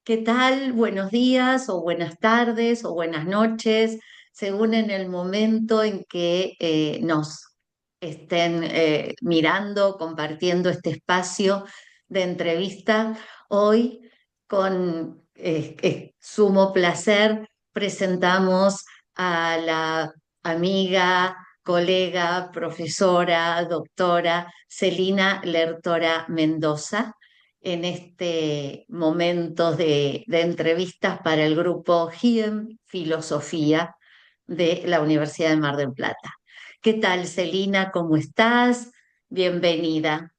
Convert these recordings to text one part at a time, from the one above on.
¿Qué tal? Buenos días o buenas tardes o buenas noches, según en el momento en que nos estén mirando, compartiendo este espacio de entrevista. Hoy, con sumo placer, presentamos a la amiga, colega, profesora, doctora Celina Lertora Mendoza en este momento de entrevistas para el grupo GIEM Filosofía de la Universidad de Mar del Plata. ¿Qué tal, Celina? ¿Cómo estás? Bienvenida.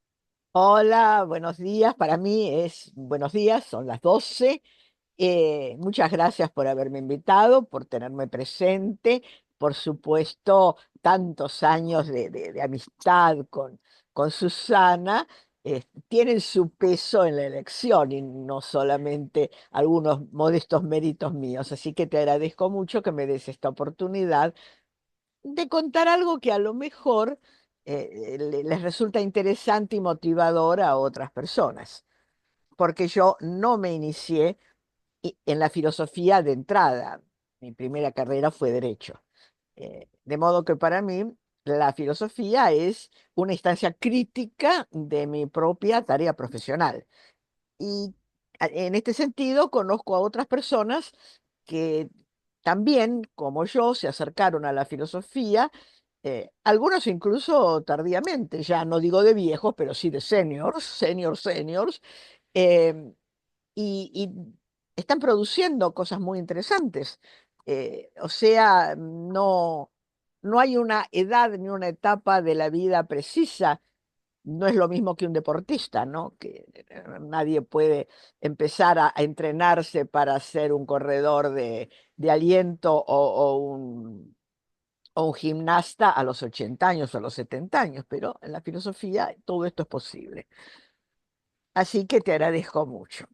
Hola, buenos días. Para mí es buenos días, son las 12. Muchas gracias por haberme invitado, por tenerme presente. Por supuesto, tantos años de amistad con Susana tienen su peso en la elección y no solamente algunos modestos méritos míos. Así que te agradezco mucho que me des esta oportunidad de contar algo que a lo mejor les resulta interesante y motivador a otras personas, porque yo no me inicié en la filosofía de entrada. Mi primera carrera fue Derecho. De modo que para mí la filosofía es una instancia crítica de mi propia tarea profesional. Y en este sentido conozco a otras personas que también, como yo, se acercaron a la filosofía, algunos incluso tardíamente, ya no digo de viejos, pero sí de seniors, em, y están produciendo cosas muy interesantes. O sea, no hay una edad ni una etapa de la vida precisa. No es lo mismo que un deportista, ¿no? Que nadie puede empezar a entrenarse para ser un corredor de aliento o un gimnasta a los 80 años o a los 70 años, pero en la filosofía todo esto es posible. Así que te agradezco mucho.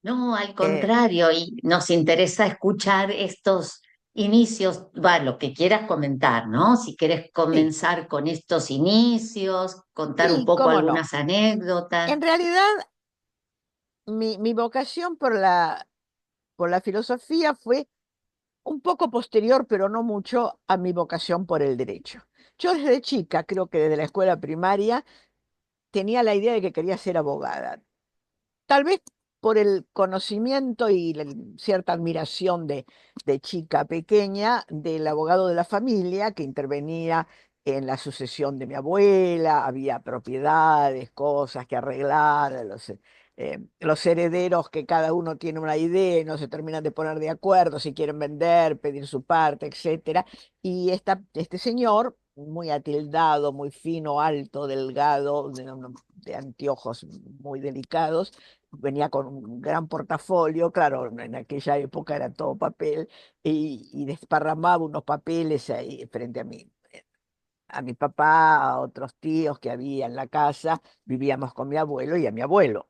No, al Eh, contrario, y nos interesa escuchar estos inicios, va, lo que quieras comentar, ¿no? Si quieres sí, comenzar con estos inicios, contar un sí, poco cómo no. algunas anécdotas. En realidad, mi vocación por la filosofía fue un poco posterior, pero no mucho, a mi vocación por el derecho. Yo desde chica, creo que desde la escuela primaria, tenía la idea de que quería ser abogada. Tal vez por el conocimiento y cierta admiración de chica pequeña del abogado de la familia que intervenía en la sucesión de mi abuela, había propiedades, cosas que arreglar, los herederos que cada uno tiene una idea y no se terminan de poner de acuerdo si quieren vender, pedir su parte, etcétera. Y este señor, muy atildado, muy fino, alto, delgado, de anteojos muy delicados, venía con un gran portafolio, claro, en aquella época era todo papel, y desparramaba unos papeles ahí frente a mí. A mi papá, a otros tíos que había en la casa, vivíamos con mi abuelo y a mi abuelo.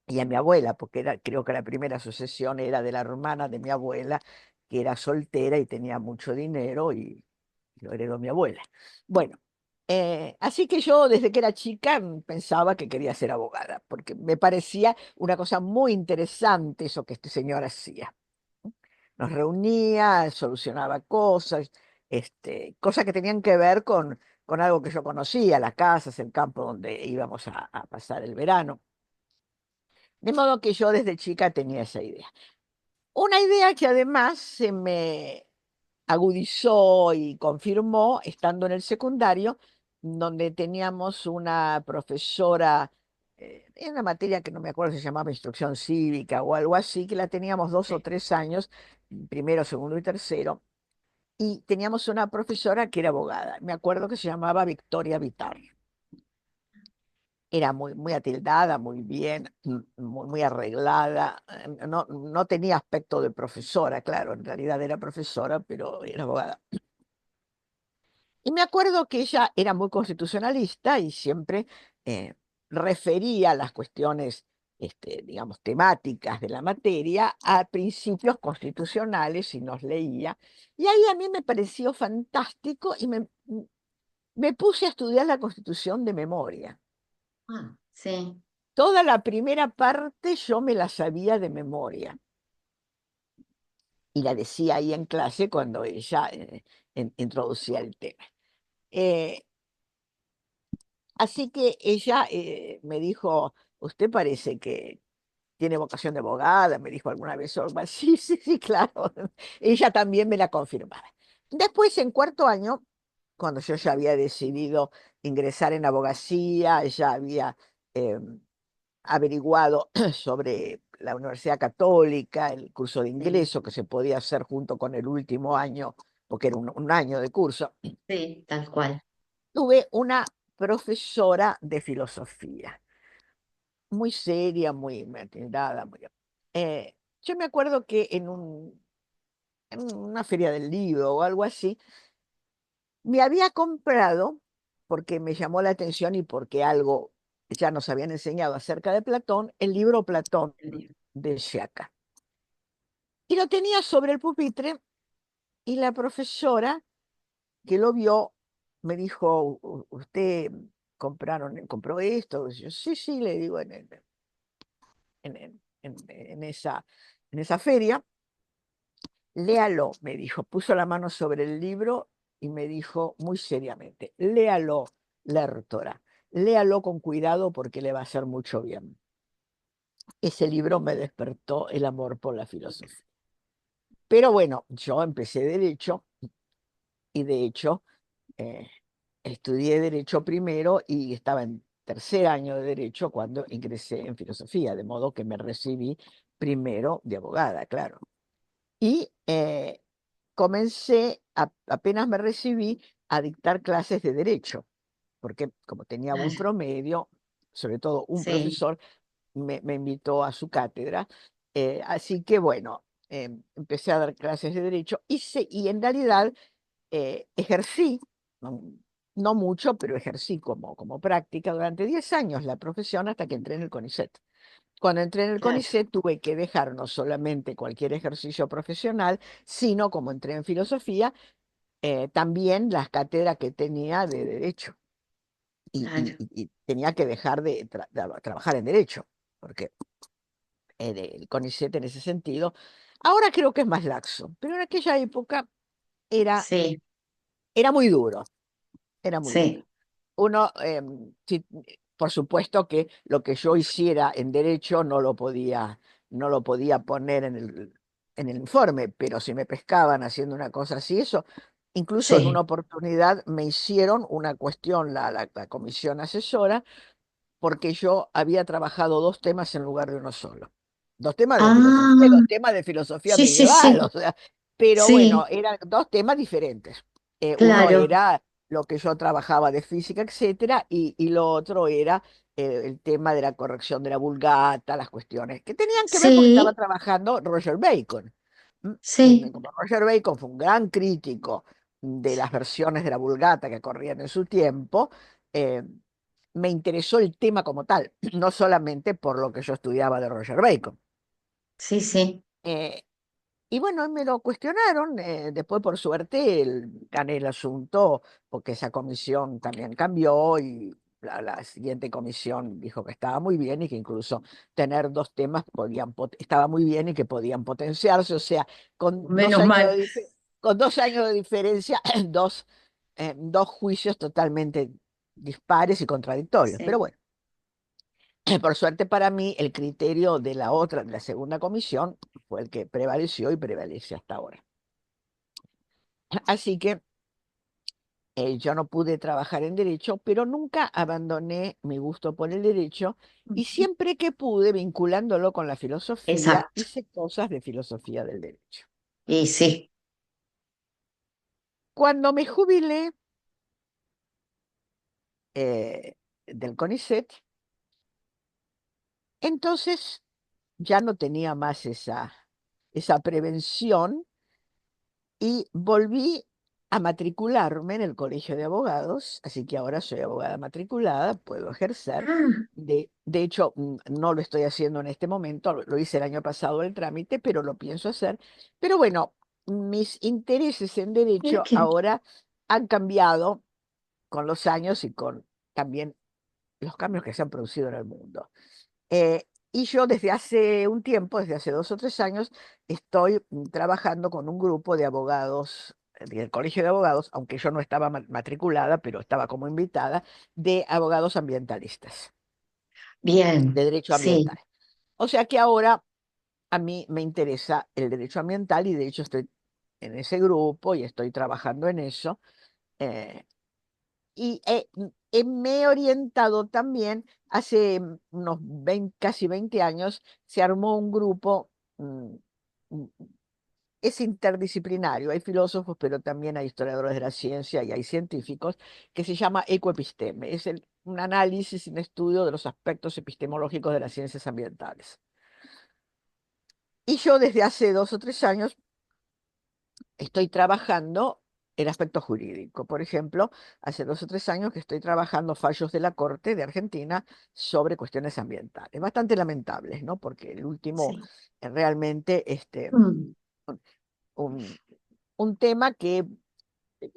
Y a mi abuela, porque creo que la primera sucesión era de la hermana de mi abuela, que era soltera y tenía mucho dinero y lo heredó mi abuela. Bueno, así que yo desde que era chica pensaba que quería ser abogada, porque me parecía una cosa muy interesante eso que este señor hacía. Nos reunía, solucionaba cosas, cosas que tenían que ver con algo que yo conocía, las casas, el campo donde íbamos a pasar el verano. De modo que yo desde chica tenía esa idea. Una idea que además se me agudizó y confirmó estando en el secundario, donde teníamos una profesora, en una materia que no me acuerdo si se llamaba instrucción cívica o algo así, que la teníamos 2 o 3 años, primero, segundo y tercero, y teníamos una profesora que era abogada. Me acuerdo que se llamaba Victoria Vitar. Era muy atildada, muy bien, muy arreglada. No tenía aspecto de profesora, claro, en realidad era profesora, pero era abogada. Y me acuerdo que ella era muy constitucionalista y siempre eh, refería las cuestiones, digamos, temáticas de la materia a principios constitucionales y nos leía. Y ahí a mí me pareció fantástico y me puse a estudiar la Constitución de memoria. Ah, sí. toda la primera parte yo me la sabía de memoria y la decía ahí en clase cuando ella introducía el tema. Eh, Así que ella me dijo, usted parece que tiene vocación de abogada, me dijo alguna vez Orban. Sí, sí, sí, claro. Ella también me la confirmaba. Después, en cuarto año, cuando yo ya había decidido ingresar en abogacía, ya había eh, averiguado sobre la Universidad Católica, el curso de Sí, ingreso que se podía hacer junto con el último año, porque era un año de curso, sí, tal cual. tuve una profesora de filosofía muy seria, muy atendada. Yo me acuerdo que en una feria del libro o algo así, me había comprado, porque me llamó la atención y porque algo ya nos habían enseñado acerca de Platón, el libro Platón de Shaka. Y lo tenía sobre el pupitre y la profesora que lo vio me dijo, ¿Usted compró esto?" Yo, sí, sí, le digo, en esa feria. Léalo, me dijo, puso la mano sobre el libro y me dijo muy seriamente, léalo, Lertora, léalo con cuidado porque le va a hacer mucho bien. Ese libro me despertó el amor por la filosofía. Pero bueno, yo empecé derecho y de hecho eh, estudié derecho primero y estaba en tercer año de derecho cuando ingresé en filosofía, de modo que me recibí primero de abogada, claro. Y comencé, apenas me recibí, a dictar clases de derecho, porque como tenía buen Claro, promedio, sobre todo un sí, profesor me invitó a su cátedra, así que bueno, empecé a dar clases de derecho y en realidad ejercí, no, no mucho, pero ejercí como práctica durante 10 años la profesión hasta que entré en el CONICET. Cuando entré en el claro. CONICET tuve que dejar no solamente cualquier ejercicio profesional, sino como entré en filosofía, también las cátedras que tenía de derecho. Claro. Y tenía que dejar de trabajar en derecho, porque el CONICET en ese sentido, ahora creo que es más laxo, pero en aquella época era, Sí, era muy duro, era muy duro. sí, Uno, sí, por supuesto que lo que yo hiciera en derecho no lo podía poner en el informe, pero si me pescaban haciendo una cosa así, eso, incluso en una sí. oportunidad me hicieron una cuestión, la comisión asesora, porque yo había trabajado dos temas en lugar de uno solo. Dos temas de filosofía y Ah, dos temas de filosofía sí, sí, medieval, sí, o sea, pero bueno, sí, eran dos temas diferentes. Uno claro, era lo que yo trabajaba de física, etcétera, y lo otro era el tema de la corrección de la vulgata, las cuestiones que tenían que ver porque estaba sí, trabajando Roger Bacon. sí, Como Roger Bacon fue un gran crítico de las versiones de la vulgata que corrían en su tiempo, eh, me interesó el tema como tal, no solamente por lo que yo estudiaba de Roger Bacon. sí, sí. Eh, y bueno, me lo cuestionaron, después por suerte gané el asunto porque esa comisión también cambió y la siguiente comisión dijo que estaba muy bien y que incluso tener dos temas estaba muy bien y que podían potenciarse, o sea, con dos Menos años mal. con 2 años de diferencia, dos juicios totalmente dispares y contradictorios. Pero Sí. bueno. Por suerte para mí, el criterio de la segunda comisión, fue el que prevaleció y prevalece hasta ahora. Así que yo no pude trabajar en derecho, pero nunca abandoné mi gusto por el derecho y siempre que pude, vinculándolo con la filosofía, Exacto. hice cosas de filosofía del derecho. Y sí. Cuando me jubilé del CONICET, entonces ya no tenía más esa prevención y volví a matricularme en el Colegio de Abogados, así que ahora soy abogada matriculada, puedo ejercer. Ah, De hecho, no lo estoy haciendo en este momento, lo hice el año pasado el trámite, pero lo pienso hacer. Pero bueno, mis intereses en mira derecho que, ahora han cambiado con los años y con también los cambios que se han producido en el mundo. Y yo desde hace un tiempo, desde hace 2 o 3 años, estoy trabajando con un grupo de abogados del Colegio de Abogados, aunque yo no estaba matriculada, pero estaba como invitada, de abogados ambientalistas, Bien, de derecho sí, ambiental. O sea que ahora a mí me interesa el derecho ambiental y de hecho estoy en ese grupo y estoy trabajando en eso. eh, Me he orientado también, hace unos 20 casi 20 años, se armó un grupo, mm, mm, es interdisciplinario, hay filósofos, pero también hay historiadores de la ciencia y hay científicos, que se llama Ecoepisteme, es un análisis y un estudio de los aspectos epistemológicos de las ciencias ambientales. Y yo desde hace 2 o 3 años estoy trabajando el aspecto jurídico. Por ejemplo, hace 2 o 3 años que estoy trabajando fallos de la Corte de Argentina sobre cuestiones ambientales, bastante lamentables, ¿no? Porque el último sí. realmente Mm. un, un tema que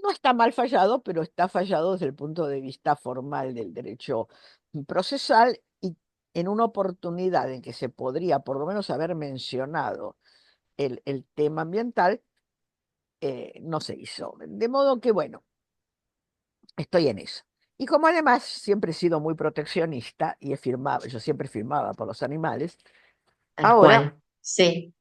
no está mal fallado, pero está fallado desde el punto de vista formal del derecho procesal y en una oportunidad en que se podría por lo menos haber mencionado el tema ambiental, no se hizo. De modo que, bueno, estoy en eso. Y como además siempre he sido muy proteccionista y he firmado, yo siempre firmaba por los animales, Tal ahora cual, sí,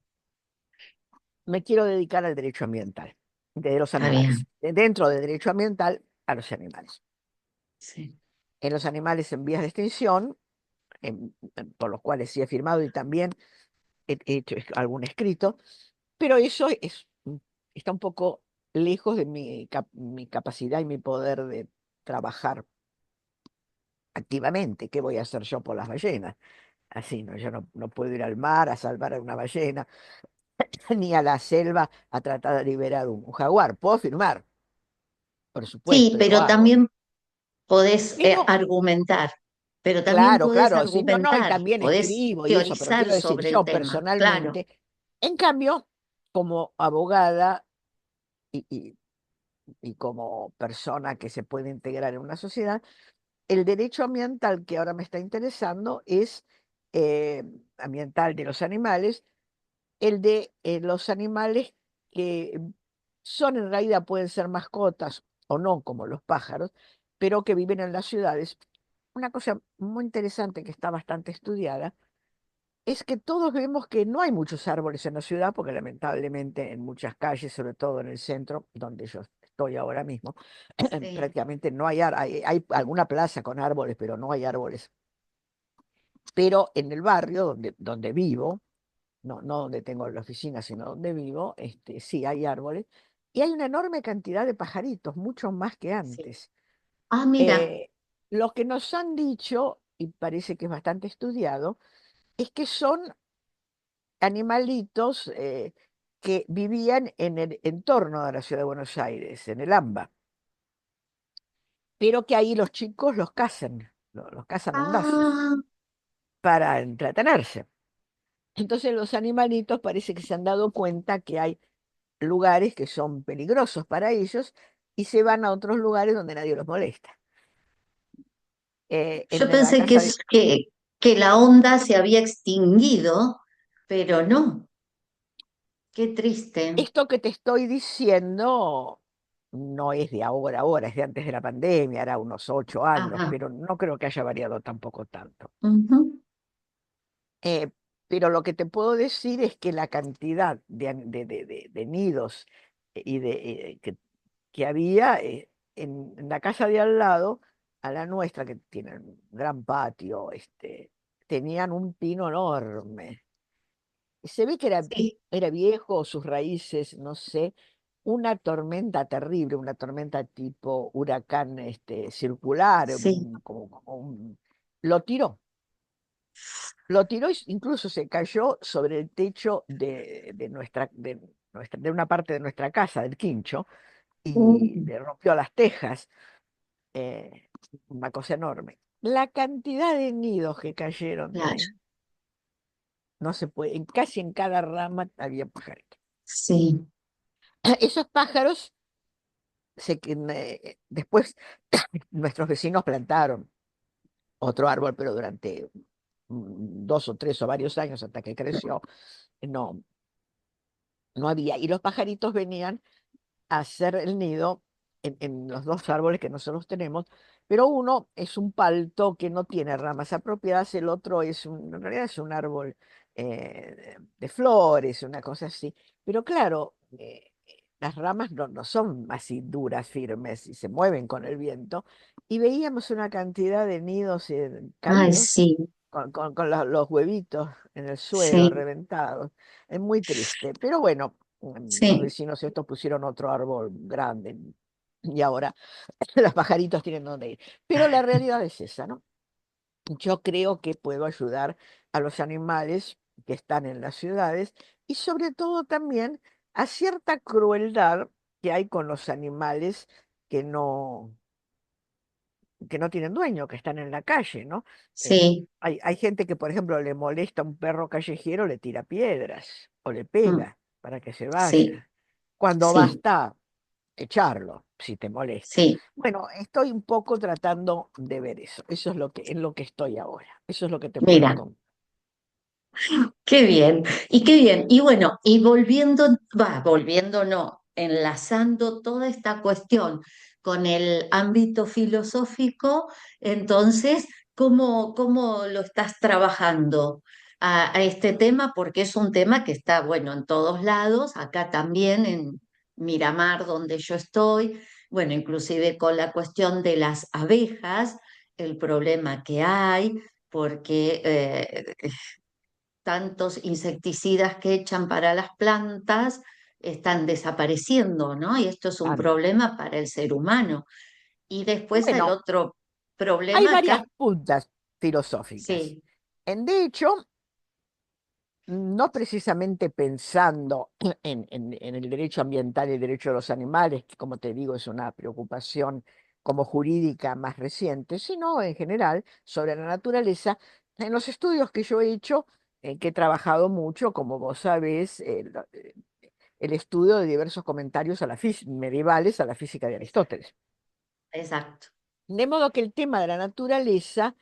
me quiero dedicar al derecho ambiental de los está animales. bien, Dentro del derecho ambiental, a los animales. sí. En los animales en vías de extinción, por los cuales sí he firmado y también he hecho algún escrito, pero eso está un poco lejos de mi capacidad y mi poder de trabajar activamente. ¿Qué voy a hacer yo por las ballenas? Así, ¿no? Yo no puedo ir al mar a salvar a una ballena, ni a la selva a tratar de liberar un jaguar. Puedo firmar, por Sí, supuesto, y lo pero hago. también podés Pero, argumentar, pero también claro, podés claro, sí, no, no, y argumentar, también podés escribo y eso, pero teorizar quiero decir, sobre el yo tema, claro, personalmente, en cambio, como abogada y, y y como persona que se puede integrar en una sociedad, el derecho ambiental que ahora me está interesando es ambiental de los animales, el de los animales que son en realidad pueden ser mascotas o no, como los pájaros, pero que viven en las ciudades. Una cosa muy interesante que está bastante estudiada es que todos vemos que no hay muchos árboles en la ciudad, porque lamentablemente en muchas calles, sobre todo en el centro, donde yo estoy ahora mismo, sí, prácticamente no hay alguna plaza con árboles, pero no hay árboles. Pero en el barrio donde vivo, no donde tengo la oficina, sino donde vivo, sí hay árboles. Y hay una enorme cantidad de pajaritos, mucho más que sí. antes. Ah, mira, Eh, lo que nos han dicho, y parece que es bastante estudiado, es que son animalitos que vivían en el entorno de la ciudad de Buenos Aires, en el AMBA, pero que ahí los chicos los cazan, los cazan audazos ah, para entretenerse. Entonces los animalitos parece que se han dado cuenta que hay lugares que son peligrosos para ellos y se van a otros lugares donde nadie los molesta. yo En la pensé que, casa de... que la onda se había extinguido, pero no, qué triste. Esto que te estoy diciendo no es de ahora, es de antes de la pandemia, era unos 8 años, Ajá, pero no creo que haya variado tampoco tanto. ujú, Eh, pero lo que te puedo decir es que la cantidad de nidos que había en la casa de al lado, a la nuestra, que tiene un gran patio, tenían un pino enorme. Se ve que sí, era viejo, sus raíces, no sé, una tormenta terrible, una tormenta tipo huracán circular, sí, lo tiró. Lo tiró, incluso se cayó sobre el techo de una parte de nuestra casa, del quincho, y mm, le rompió las tejas, eh, una cosa enorme. La cantidad de nidos que cayeron de claro, ahí, no se puede, casi en cada rama había pajaritos. sí, Esos pájaros, después nuestros vecinos plantaron otro árbol, pero durante 2 o 3 o varios años hasta que creció, no, no había. Y los pajaritos venían a hacer el nido en los dos árboles que nosotros tenemos, pero uno es un palto que no tiene ramas apropiadas, el otro en realidad es un árbol de flores, una cosa así. Pero claro, las ramas no son así duras, firmes, y se mueven con el viento. Y veíamos una cantidad de nidos Ay, caídos sí, con los huevitos en el suelo, sí, reventados. Es muy triste. Pero bueno, los sí, vecinos estos pusieron otro árbol grande y ahora los pajaritos tienen donde ir. Pero la realidad es esa, ¿no? Yo creo que puedo ayudar a los animales que están en las ciudades y sobre todo también a cierta crueldad que hay con los animales que no, que no tienen dueño, que están en la calle, ¿no? sí, Hay gente que, por ejemplo, le molesta a un perro callejero, le tira piedras o le mm, pega para que se sí, vaya, cuando sí, basta echarlo, si te molesta. sí. Bueno, estoy un poco tratando de ver eso. Eso es en lo que estoy ahora. Eso es lo que te puedo Mira. contar. Qué bien, y qué bien. Y bueno, y volviendo no, enlazando toda esta cuestión con el ámbito filosófico, entonces, ¿cómo lo estás trabajando a este tema? Porque es un tema que está, bueno, en todos lados, acá también en Miramar, donde yo estoy, bueno, inclusive con la cuestión de las abejas, el problema que hay porque tantos insecticidas que echan para las plantas están desapareciendo, ¿no? Y esto es un Claro. problema para el ser humano. Y después hay Bueno, otro hay problema varias acá, puntas filosóficas. sí, De hecho, no precisamente pensando en el derecho ambiental y el derecho de los animales, que como te digo es una preocupación como jurídica más reciente, sino en general sobre la naturaleza. En los estudios que yo he hecho, que he trabajado mucho, como vos sabés, el estudio de diversos comentarios medievales a la física de Aristóteles. exacto, De modo que el tema de la naturaleza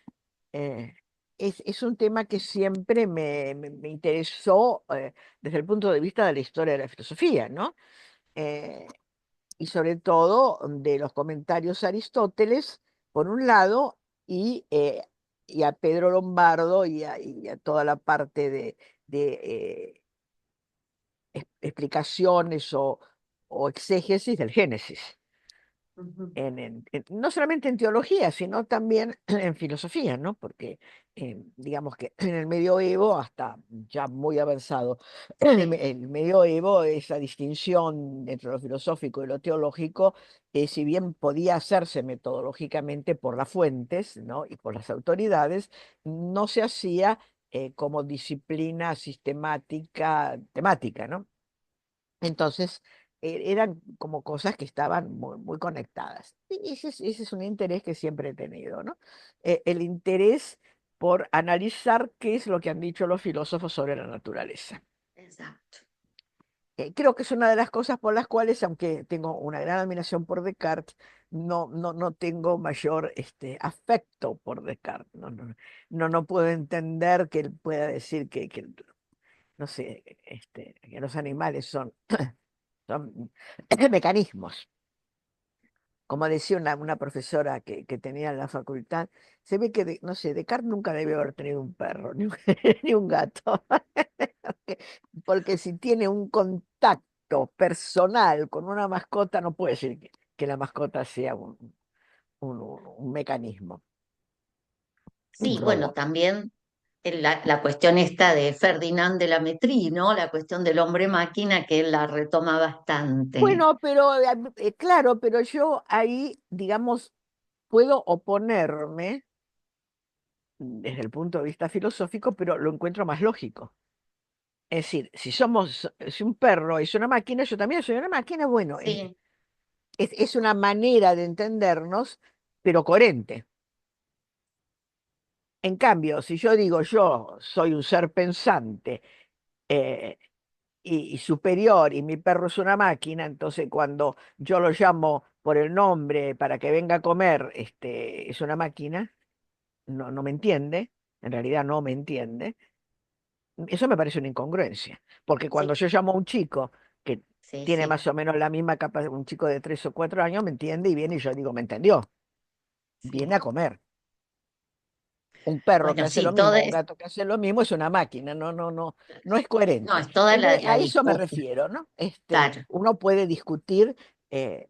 eh, es un tema que siempre me interesó desde el punto de vista de la historia de la filosofía, ¿no? Eh, y sobre todo de los comentarios a Aristóteles, por un lado, y a Pedro Lombardo y a toda la parte de explicaciones o exégesis del Génesis. ujú, No solamente en teología, sino también en filosofía, ¿no? Porque digamos que en el medioevo, hasta ya muy avanzado, sí, el medioevo, esa distinción entre lo filosófico y lo teológico, si bien podía hacerse metodológicamente por las fuentes, ¿no? Y por las autoridades, no se hacía como disciplina sistemática, temática, ¿no? Entonces, eran como cosas que estaban muy conectadas. Y ese es un interés que siempre he tenido, ¿no? El interés por analizar qué es lo que han dicho los filósofos sobre la naturaleza. exacto, Creo que es una de las cosas por las cuales, aunque tengo una gran admiración por Descartes, no tengo mayor afecto por Descartes. No puedo entender que él pueda decir no sé, que los animales son mecanismos. Como decía una profesora que tenía en la facultad, se ve que, no sé, Descartes nunca debió haber tenido un perro, ni un, ni un gato. Porque porque si tiene un contacto personal con una mascota, no puede decir que la mascota sea un mecanismo, un sí, bueno, robot. también la cuestión esta de Ferdinand de la Metrie, ¿no? La cuestión del hombre máquina que él la retoma bastante. Bueno, pero claro, pero yo ahí, digamos, puedo oponerme desde el punto de vista filosófico, pero lo encuentro más lógico. Es decir, si un perro es una máquina, yo también soy una máquina, bueno, Sí, es una manera de entendernos, pero coherente. En cambio, si yo digo yo soy un ser pensante eh, y superior y mi perro es una máquina, entonces cuando yo lo llamo por el nombre para que venga a comer, es una máquina, no me entiende. en realidad no me entiende, eso me parece una incongruencia, porque cuando Sí, yo llamo a un chico que sí, tiene sí, más o menos la misma capacidad, un chico de 3 o 4 años, me entiende y viene y yo digo, ¿me entendió? sí. Viene a comer. Un perro que Bueno, hace sí, lo todo mismo, un es, gato que hace lo mismo, es una máquina, no es no, coherente. es toda la A eso me disputa. refiero, ¿no? Claro, Uno puede discutir eh,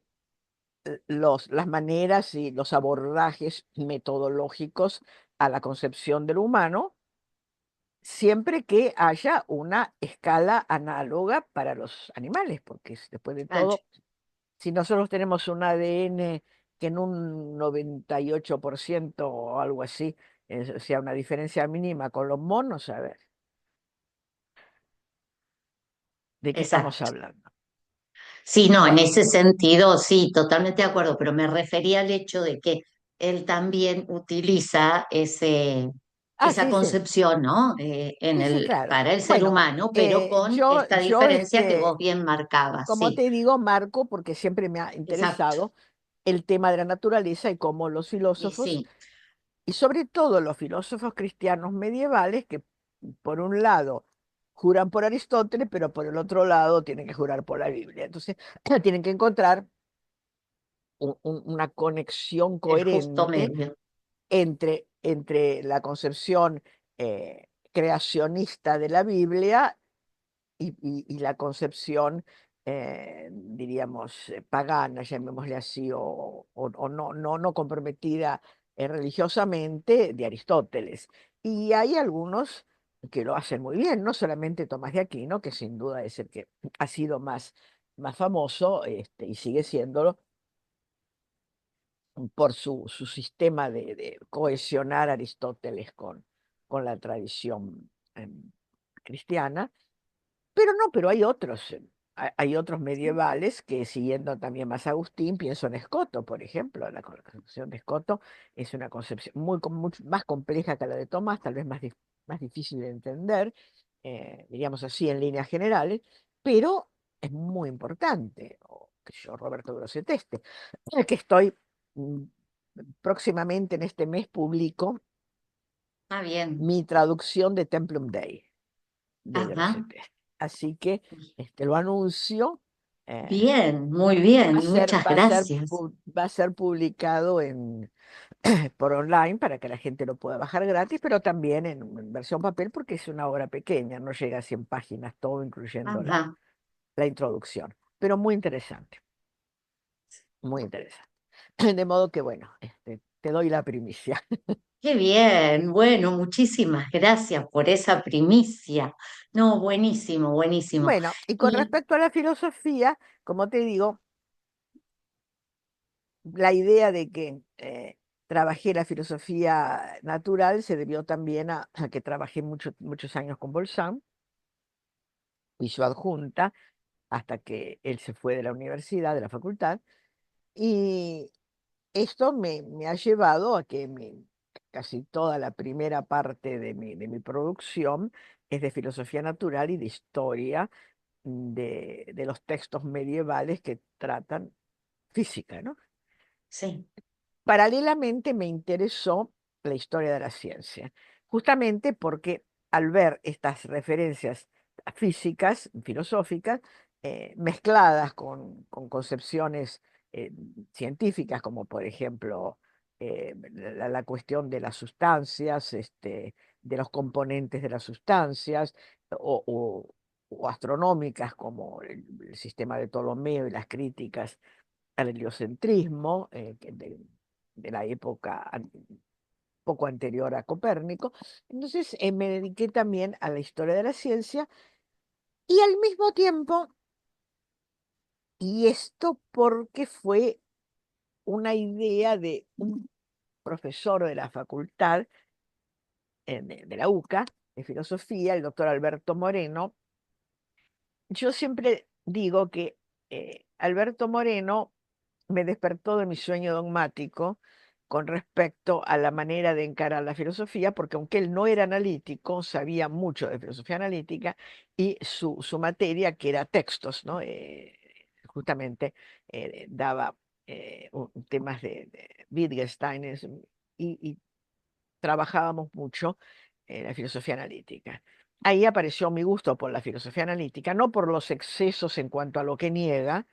las maneras y los abordajes metodológicos a la concepción del humano, siempre que haya una escala análoga para los animales, porque después de claro, todo, si nosotros tenemos un ADN que en un 98% o algo así, sea una diferencia mínima con los monos, a ver, ¿de qué estamos exacto. hablando? Sí, no, en Bueno, ese sentido, sí, totalmente de acuerdo, pero me refería al hecho de que él también utiliza esa sí, sí, concepción, ¿no? sí, sí, claro. Para el ser Bueno, humano, pero con esta yo, diferencia que vos bien marcabas, como sí, te digo, marco, porque siempre me ha exacto. interesado el tema de la naturaleza y cómo los Y filósofos, sí, y sobre todo los filósofos cristianos medievales, que por un lado juran por Aristóteles, pero por el otro lado tienen que jurar por la Biblia. Entonces, tienen que encontrar una conexión el justo coherente medio, entre la concepción creacionista de la Biblia y la concepción, diríamos, pagana, llamémosle así, o no comprometida religiosamente de Aristóteles. Y hay algunos que lo hacen muy bien, no solamente Tomás de Aquino, que sin duda es el que ha sido más famoso, y sigue siéndolo por su sistema de cohesionar a Aristóteles con la tradición cristiana, pero hay otros medievales que, siguiendo también más a Agustín, pienso en Escoto, por ejemplo. La concepción de Escoto es una concepción mucho más compleja que la de Tomás, tal vez más difícil de entender, diríamos así en líneas generales, pero es muy importante. O que yo, Roberto Grosseteste, que estoy mm, próximamente en este mes publico ah, bien, mi traducción de Templum Dei de ajá, Grosseteste. Así que lo anuncio. eh, bien, muy va a bien, ser, muchas va a ser, gracias. va a ser publicado por online para que la gente lo pueda bajar gratis, pero también en versión papel porque es una obra pequeña, no llega a 100 páginas, todo incluyendo Ajá, la introducción. Pero muy interesante. De modo que, bueno, te doy la primicia. qué bien, bueno, muchísimas gracias por esa primicia. No, buenísimo, buenísimo. Bueno, y con Y, respecto a la filosofía, como te digo, la idea de que trabajé la filosofía natural se debió también a que trabajé muchos años con Bolzán y su adjunta hasta que él se fue de la universidad, de la facultad, y esto me ha llevado a que casi toda la primera parte de mi producción es de filosofía natural y de historia de los textos medievales que tratan física, ¿no? sí, Paralelamente me interesó la historia de la ciencia, justamente porque al ver estas referencias físicas, filosóficas, mezcladas con concepciones eh, científicas, como por ejemplo la cuestión de las sustancias, de los componentes de las sustancias, o, o- o astronómicas, como el sistema de Ptolomeo y las críticas al heliocentrismo, de la época poco anterior a Copérnico. Entonces me dediqué también a la historia de la ciencia y al mismo tiempo, y esto porque fue una idea de un profesor de la facultad, de la UCA, de filosofía, el doctor Alberto Moreno. Yo siempre digo que Alberto Moreno me despertó de mi sueño dogmático con respecto a la manera de encarar la filosofía, porque aunque él no era analítico, sabía mucho de filosofía analítica y su materia, que era textos, ¿no? Justamente daba temas de Wittgenstein y trabajábamos mucho la filosofía analítica. Ahí apareció mi gusto por la filosofía analítica, no por los excesos en cuanto a lo que niega,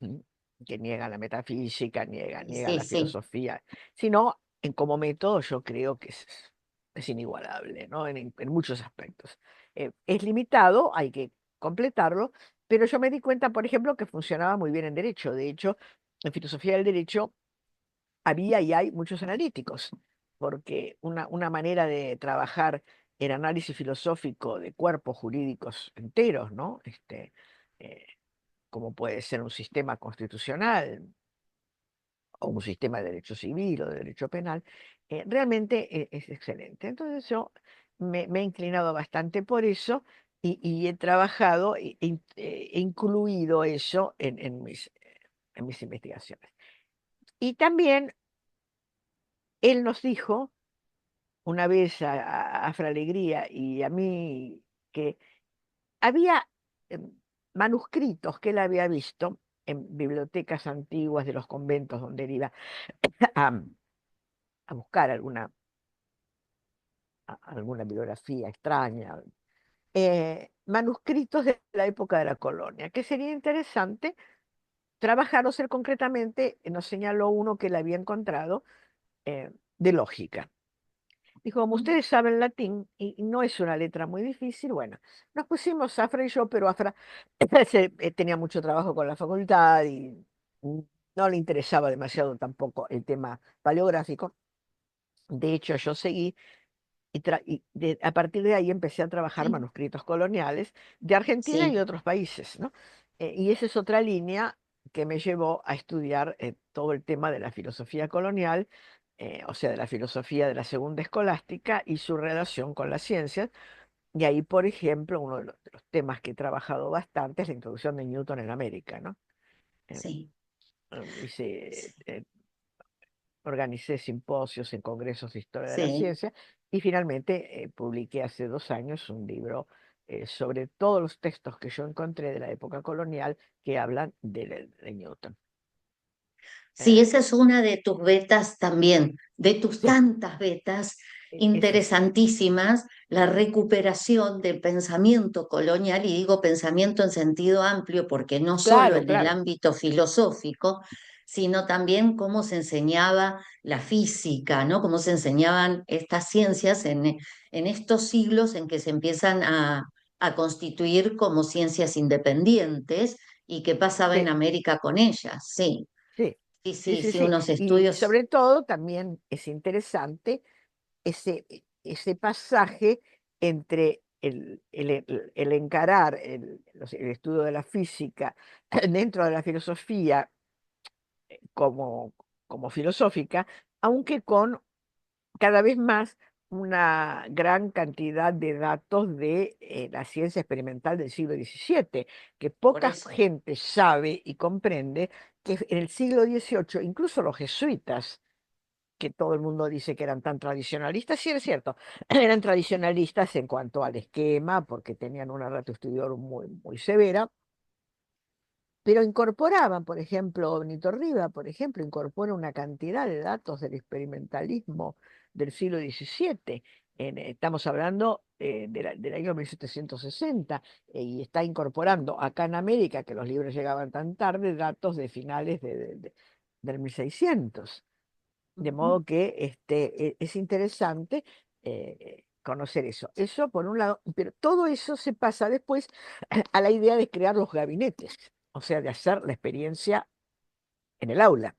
¿m? Que niega la metafísica, niega Sí, la sí, filosofía, sino en como método yo creo que es inigualable, ¿no? En muchos aspectos. Es limitado, hay que completarlo, pero yo me di cuenta, por ejemplo, que funcionaba muy bien en derecho. De hecho, en filosofía del derecho había y hay muchos analíticos, porque una manera de trabajar el análisis filosófico de cuerpos jurídicos enteros, ¿no? Eh, como puede ser un sistema constitucional o un sistema de derecho civil o de derecho penal, realmente es excelente. Entonces yo me he inclinado bastante por eso y he trabajado e incluido eso en mis investigaciones. Y también él nos dijo una vez a Fra Alegría y a mí que había manuscritos que él había visto en bibliotecas antiguas de los conventos donde él iba a, a buscar alguna bibliografía extraña, manuscritos de la época de la colonia, que sería interesante trabajar o ser concretamente, nos señaló uno que él había encontrado, de lógica. Dijo, como ustedes saben latín, y no es una letra muy difícil, bueno, nos pusimos Afra y yo, pero Afra tenía mucho trabajo con la facultad y no le interesaba demasiado tampoco el tema paleográfico. De hecho, yo seguí a partir de ahí empecé a trabajar sí, manuscritos coloniales de Argentina y sí, de otros países, ¿no? Y esa es otra línea que me llevó a estudiar todo el tema de la filosofía colonial, o sea, de la filosofía de la segunda escolástica y su relación con las ciencias. Y ahí, por ejemplo, uno de los temas que he trabajado bastante es la introducción de Newton en América, ¿no? Eh, sí. Hice organicé simposios en congresos de historia de la Sí. ciencia y finalmente publiqué hace 2 años un libro sobre todos los textos que yo encontré de la época colonial que hablan de Newton. Sí, esa Eh, es una de tus betas también, de tus sí, tantas betas es esa. interesantísimas, la recuperación del pensamiento colonial, y digo pensamiento en sentido amplio, porque no solo Claro, en el claro. ámbito filosófico, sino también cómo se enseñaba la física, ¿no? Cómo se enseñaban estas ciencias en estos siglos en que se empiezan a constituir como ciencias independientes y qué pasaba en Sí, América con ellas, sí. sí, Sí, sí, sí, sí, sí, sí. unos Y estudios, sobre todo también es interesante ese pasaje entre el encarar el estudio de la física dentro de la filosofía como, como filosófica, aunque con cada vez más una gran cantidad de datos de la ciencia experimental del siglo XVII, que por poca eso. gente sabe y comprende que en el siglo XVIII, incluso los jesuitas, que todo el mundo dice que eran tan tradicionalistas, sí es cierto, eran tradicionalistas en cuanto al esquema, porque tenían una ratio estudior muy, muy severa, pero incorporaban, por ejemplo, Benito Riva, por ejemplo, incorpora una cantidad de datos del experimentalismo del siglo XVII. Estamos hablando del año 1760 y está incorporando acá en América, que los libros llegaban tan tarde, datos de finales del 1600. De Ujú. modo que es interesante conocer eso. Eso por un lado, pero todo eso se pasa después a la idea de crear los gabinetes, o sea, de hacer la experiencia en el aula.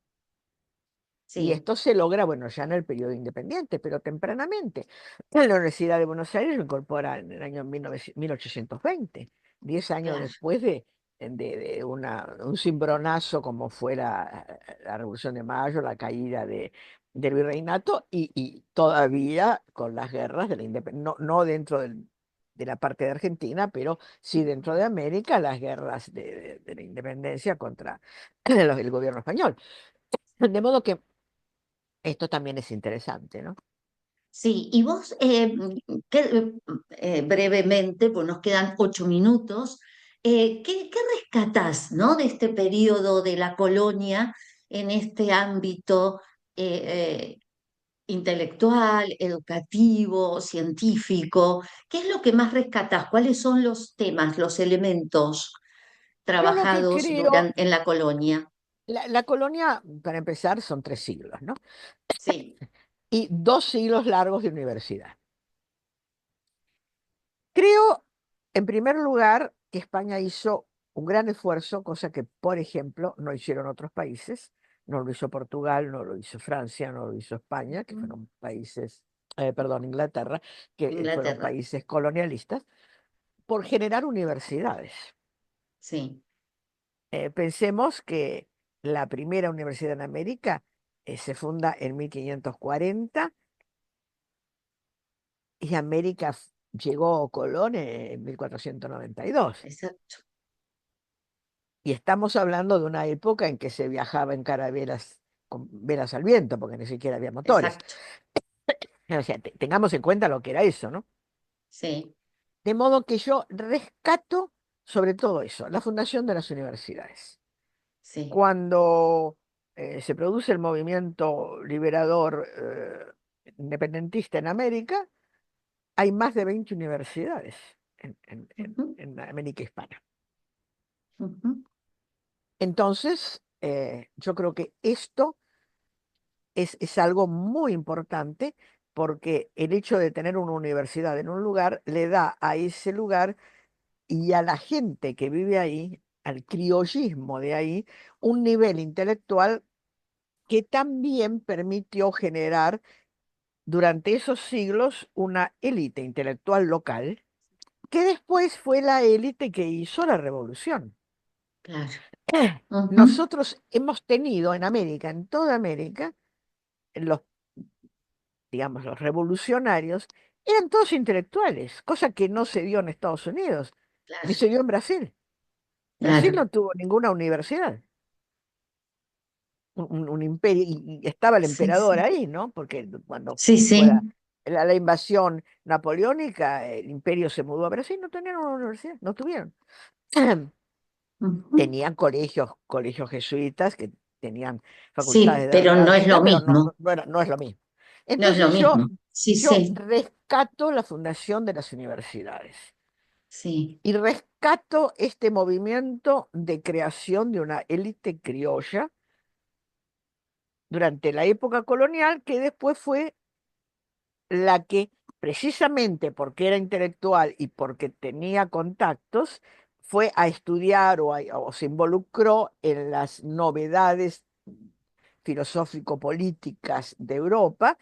Y Sí, esto se logra, bueno, ya en el periodo independiente, pero tempranamente. La Universidad de Buenos Aires lo incorpora en el año 1820, 10 años claro. después de un cimbronazo como fue la Revolución de Mayo, la caída del virreinato y todavía con las guerras de la independencia, no dentro de la parte de Argentina, pero sí dentro de América, las guerras de la independencia contra el gobierno español. De modo que esto también es interesante, ¿no? Sí, y vos, brevemente, pues nos quedan 8 minutos, ¿qué rescatás, ¿no? De este periodo de la colonia en este ámbito eh, intelectual, educativo, científico. ¿Qué es lo que más rescatás? ¿Cuáles son los temas, los elementos Yo lo que trabajados creo, en la colonia? la colonia, para empezar, son 3 siglos, ¿no? Sí, Y 2 siglos largos de universidad. Creo, en primer lugar, que España hizo un gran esfuerzo, cosa que, por ejemplo, no hicieron otros países. No lo hizo Portugal, no lo hizo Francia, no lo hizo España, que ujú, fueron países, perdón, Inglaterra, que fueron Inglaterra, países colonialistas, por generar universidades. sí, Pensemos que la primera universidad en América se funda en 1540 y llegó Colón en 1492. exacto, Y estamos hablando de una época en que se viajaba en carabelas con velas al viento, porque ni siquiera había motores. exacto, O sea, tengamos en cuenta lo que era eso, ¿no? sí, De modo que yo rescato sobre todo eso, la fundación de las universidades. sí, Cuando se produce el movimiento liberador independentista en América, hay más de 20 universidades ujú, en América Hispana. ujú, Entonces, yo creo que esto es algo muy importante porque el hecho de tener una universidad en un lugar le da a ese lugar y a la gente que vive ahí, al criollismo de ahí, un nivel intelectual que también permitió generar durante esos siglos una élite intelectual local, que después fue la élite que hizo la revolución. claro, ujú, Nosotros hemos tenido en América, en toda América, los, digamos, los revolucionarios, eran todos intelectuales, cosa que no se dio en Estados Unidos, ni claro, se dio en Brasil. Brasil claro, no tuvo ninguna universidad, un imperio, y estaba el sí, emperador sí, ahí, ¿no? Porque cuando sí, fue la, sí, la- la invasión napoleónica, el imperio se mudó a Brasil, no tenían una universidad, no tuvieron. ujú. Tenían colegios jesuitas que tenían Sí, facultades de pero no es lo universidad, pero no, mismo, no, no es lo mismo. no es lo Entonces yo, mismo, sí, yo sí, rescato la fundación de las universidades sí, y rescato este movimiento de creación de una élite criolla durante la época colonial que después fue la que, precisamente porque era intelectual y porque tenía contactos, fue a estudiar o se involucró en las novedades filosófico-políticas de Europa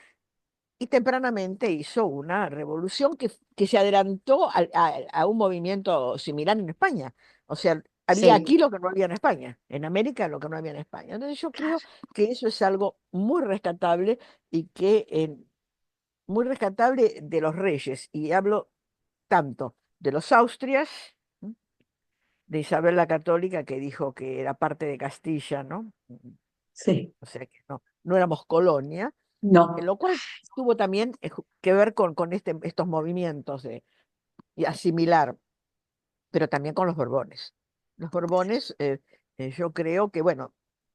y tempranamente hizo una revolución que se adelantó a un movimiento similar en España. O sea, había sí, aquí lo que no había en España, en América lo que no había en España. Entonces yo creo claro, que eso es algo muy rescatable y que muy rescatable de los reyes, y hablo tanto de los Austrias, ¿m? De Isabel la Católica, que dijo que era parte de Castilla, ¿no? sí, O sea que no éramos colonia, no, lo cual tuvo también que ver con estos movimientos y asimilar, pero también con los Borbones. Los Borbones, yo creo que, bueno,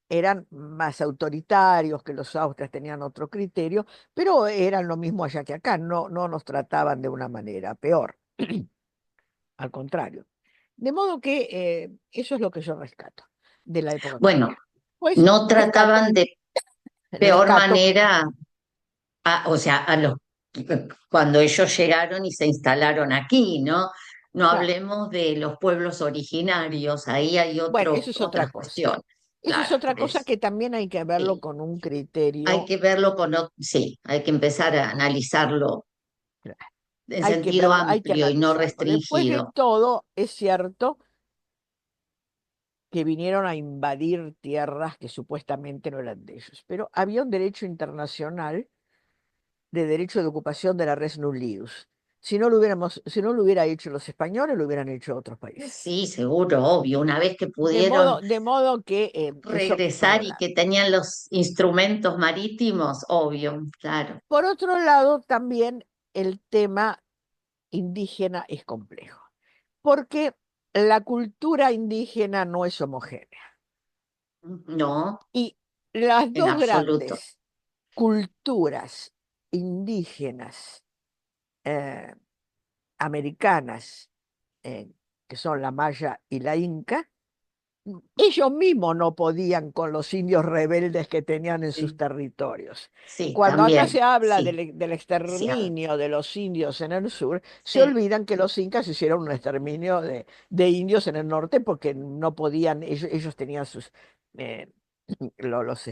eran más autoritarios que los Austrias, tenían otro criterio, pero eran lo mismo allá que acá, no nos trataban de una manera peor, al contrario. De modo que eso es lo que yo rescato de la época bueno, colonial. Pues no trataban de peor rescato, manera, o sea, cuando ellos llegaron y se instalaron aquí, ¿no? No claro, hablemos de los pueblos originarios, ahí hay bueno, eso es otra otras cosa. cuestiones, Eso es claro, otra por cosa eso. que también hay que verlo Sí, con un hay criterio, que verlo sí, hay que empezar a analizarlo claro, en hay que sentido verlo, hay que amplio y no analizarlo. Después de restringido. todo, es cierto que vinieron a invadir tierras que supuestamente no eran de ellos, pero había un derecho internacional de derecho de ocupación de la res nullius. Si no lo hubiera hecho los españoles, lo hubieran hecho otros países. Sí, seguro, obvio, una vez que pudieron De modo que eso por regresar un y lado. que tenían los instrumentos marítimos, obvio, claro. Por otro lado, también el tema indígena es complejo, porque la cultura indígena no es homogénea. No, Y las en dos absoluto. grandes culturas indígenas eh, americanas, eh, que son la maya y la inca, ellos mismos no podían con los indios rebeldes que tenían en sus Sí, territorios. sí, Cuando acá se también, habla sí, del cierto. exterminio de los indios en el sur, se Sí, olvidan que los incas hicieron un exterminio de indios en el norte porque no podían, ellos tenían sus, eh, los,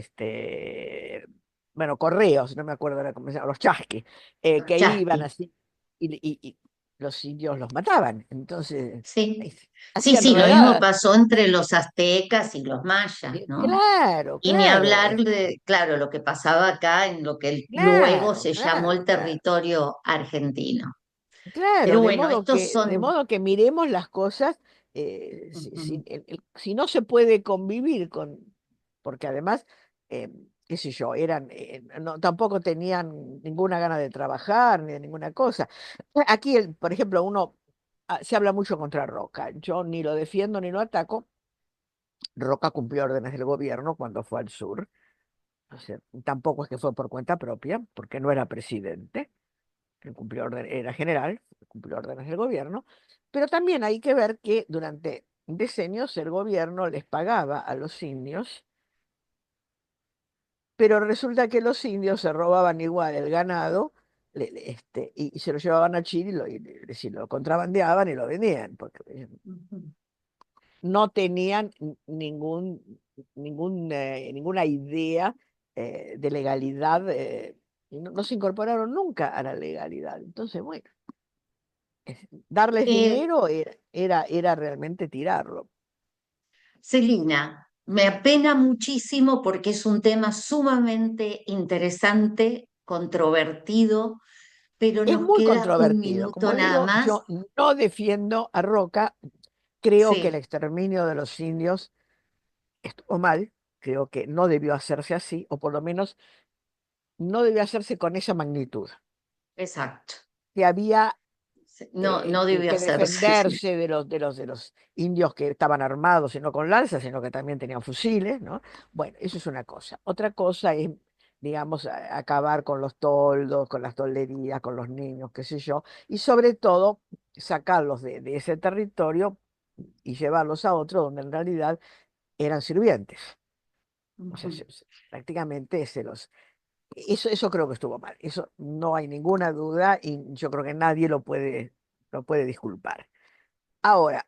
bueno, correos, no me acuerdo ahora cómo se llama, los chasquis, los que iban chasqui. así y los indios los mataban. Entonces, Sí, sí, hacían sí, lo mismo redadas. pasó entre los aztecas y los mayas, ¿no? Claro, Y ni claro, hablar de, claro, lo que pasaba acá en lo que luego claro, se llamó claro, el claro, territorio argentino. claro, Pero bueno, estos de son, modo que miremos las cosas, ujú, si no se puede convivir con, porque además, qué sé yo, tampoco tenían ninguna gana de trabajar ni de ninguna cosa. Aquí, por ejemplo, se habla mucho contra Roca. Yo ni lo defiendo ni lo ataco. Roca cumplió órdenes del gobierno cuando fue al sur. O sea, tampoco es que fue por cuenta propia, porque no era presidente. Él cumplió era general, cumplió órdenes del gobierno, pero también hay que ver que durante decenios el gobierno les pagaba a los indios, pero resulta que los indios se robaban igual el ganado y se lo llevaban a Chile y lo contrabandeaban y lo vendían, porque ujú. no tenían ninguna idea de legalidad, no se incorporaron nunca a la legalidad. Entonces, bueno. Darles Eh, dinero era realmente tirarlo. Celina, me apena muchísimo porque es un tema sumamente interesante, controvertido, pero Es nos muy queda un controvertido. minuto Como nada digo, más. yo no defiendo a Roca. Creo que el Sí, exterminio de los indios estuvo mal. Creo que no debió hacerse así, o por lo menos no debió hacerse con esa magnitud. exacto. Que había No, no debió que hacerse, sí. defenderse de los indios que estaban armados y no con lanzas, sino que también tenían fusiles, ¿no? Bueno, eso es una cosa. Otra cosa es, digamos, acabar con los toldos, con las tolderías, con los niños, qué sé yo, y sobre todo sacarlos de ese territorio y llevarlos a otro donde en realidad eran sirvientes. O sea, Ujú. prácticamente eso creo que estuvo mal. Eso no hay ninguna duda y yo creo que nadie lo puede disculpar. Ahora,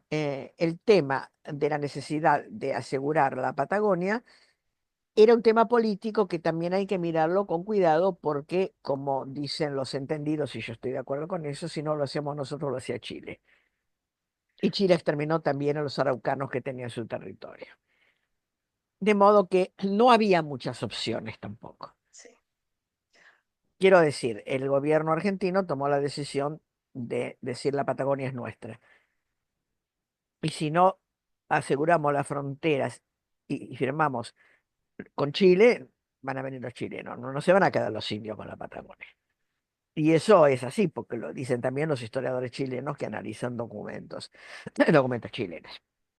el tema de la necesidad de asegurar la Patagonia era un tema político que también hay que mirarlo con cuidado porque, como dicen los entendidos, y yo estoy de acuerdo con eso, si no lo hacemos nosotros, lo hacía Chile. Y Chile exterminó también a los araucanos que tenían su territorio. De modo que no había muchas opciones tampoco. Sí. Quiero decir, el gobierno argentino tomó la decisión de decir la Patagonia es nuestra. Y si no aseguramos las fronteras y firmamos con Chile, van a venir los chilenos, no se van a quedar los indios con la Patagonia. Y eso es así, porque lo dicen también los historiadores chilenos que analizan documentos, documentos chilenos.